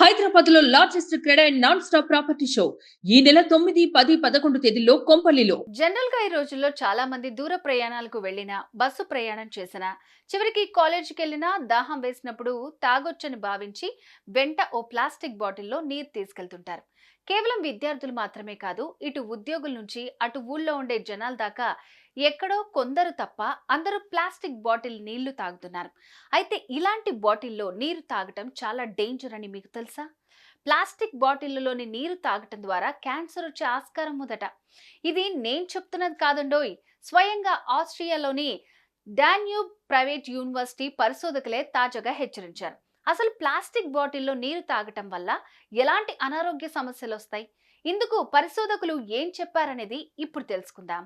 హైదరాబాద్ లో largest cred and non stop property show ఈ నెల 9, 10, 11 తేదీల్లో కొంపల్లిలో. జనరల్ గా ఈ రోజుల్లో చాలా మంది దూర ప్రయాణాలకు వెళ్ళినా బస్సు ప్రయాణం చేసినా చివరికి కాలేజీకి వెళ్ళినా దాహం వేసినప్పుడు తాగొచ్చని భావించి వెంట ఓ ప్లాస్టిక్ బాటిల్లో నీరు తీసుకెళ్తుంటారు. కేవలం విద్యార్థులు మాత్రమే కాదు, ఇటు ఉద్యోగుల నుంచి అటు ఊళ్ళో ఉండే జనాల దాకా ఎక్కడో కొందరు తప్ప అందరూ ప్లాస్టిక్ బాటిల్ నీళ్లు తాగుతున్నారు. అయితే ఇలాంటి బాటిల్లో నీరు తాగటం చాలా డేంజర్ అని మీకు తెలుసా? ప్లాస్టిక్ బాటిళ్లలోని నీరు తాగటం ద్వారా క్యాన్సర్ వచ్చే ఆస్కారం ఉందట. ఇది నేను చెప్తున్నది కాదండోయ్, స్వయంగా ఆస్ట్రియాలోని డాన్యూబ్ ప్రైవేట్ యూనివర్సిటీ పరిశోధకులే తాజాగా హెచ్చరించారు. అసలు ప్లాస్టిక్ బాటిల్లో నీరు తాగటం వల్ల ఎలాంటి అనారోగ్య సమస్యలు వస్తాయి, ఇందుకు పరిశోధకులు ఏం చెప్పారనేది ఇప్పుడు తెలుసుకుందాం.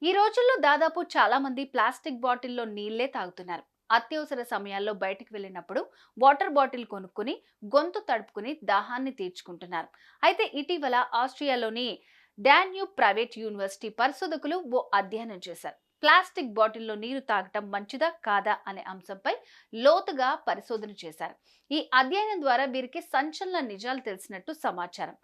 ఈ రోజుల్లో దాదాపు చాలా మంది ప్లాస్టిక్ బాటిల్లో నీళ్లే తాగుతున్నారు. అత్యవసర సమయాల్లో బయటికి వెళ్ళినప్పుడు వాటర్ బాటిల్ కొనుక్కుని గొంతు తడుపుకుని దాహాన్ని తీర్చుకుంటున్నారు. అయితే ఇటీవల ఆస్ట్రియాలోని డాన్యూబ్ ప్రైవేట్ యూనివర్సిటీ పరిశోధకులు ఓ అధ్యయనం చేశారు. ప్లాస్టిక్ బాటిల్లో నీరు తాగటం మంచిదా కాదా అనే అంశంపై లోతుగా పరిశోధన చేశారు. ఈ అధ్యయనం ద్వారా వీరికి సంచలన నిజాలు తెలిసినట్టు సమాచారం.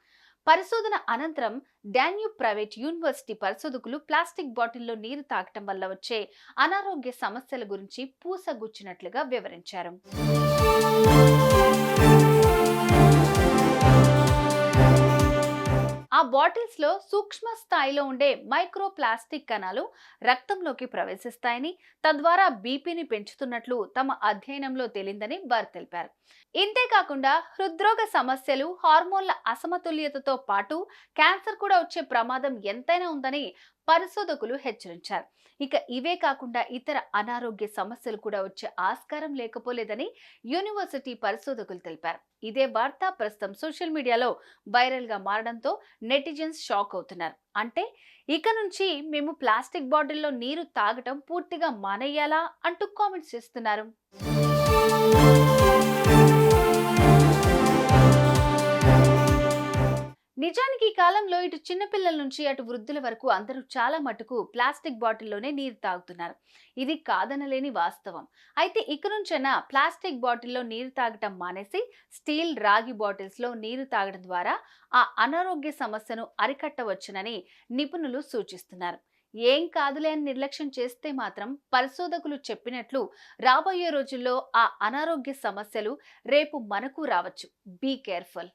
పరిశోధన అనంతరం డాన్యూబ్ ప్రైవేట్ యూనివర్సిటీ పరిశోధకులు ప్లాస్టిక్ బాటిల్లో నీరు తాగటం వల్ల వచ్చే అనారోగ్య సమస్యల గురించి పూసగుచ్చినట్లుగా వివరించారు. ఆ బాటిల్స్ లో సూక్ష్మ స్థాయిలో ఉండే మైక్రో ప్లాస్టిక్ కణాలు రక్తంలోకి ప్రవేశిస్తాయని, తద్వారా బీపీని పెంచుతున్నట్లు తమ అధ్యయనంలో తేలిందని వారు తెలిపారు. ఇంతేకాకుండా హృద్రోగ సమస్యలు, హార్మోన్ల అసమతుల్యతతో పాటు క్యాన్సర్ కూడా వచ్చే ప్రమాదం ఎంతైనా ఉందని పరిశోధకులు హెచ్చరించారు. ఇక ఇవే కాకుండా ఇతర అనారోగ్య సమస్యలు కూడా వచ్చే ఆస్కారం లేకపోలేదని యూనివర్సిటీ పరిశోధకులు తెలిపారు. ఇదే వార్త ప్రస్తుతం సోషల్ మీడియాలో వైరల్ గా మారడంతో నెటిజన్స్ షాక్ అవుతున్నారు. అంటే ఇక నుంచి మేము ప్లాస్టిక్ బాటిల్లో నీరు తాగటం పూర్తిగా మానేయాలా అంటూ కామెంట్స్ చేస్తున్నారు. నిజానికి ఈ కాలంలో ఇటు చిన్నపిల్లల నుంచి అటు వృద్ధుల వరకు అందరూ చాలా మటుకు ప్లాస్టిక్ బాటిల్లోనే నీరు తాగుతున్నారు. ఇది కాదనలేని వాస్తవం. అయితే ఇక నుంచైనా ప్లాస్టిక్ బాటిల్లో నీరు తాగటం మానేసి స్టీల్, రాగి బాటిల్స్ లో నీరు తాగడం ద్వారా ఆ అనారోగ్య సమస్యను అరికట్టవచ్చునని నిపుణులు సూచిస్తున్నారు. ఏం కాదులే అని నిర్లక్ష్యం చేస్తే మాత్రం పరిశోధకులు చెప్పినట్లు రాబోయే రోజుల్లో ఆ అనారోగ్య సమస్యలు రేపు మనకు రావచ్చు. Be careful.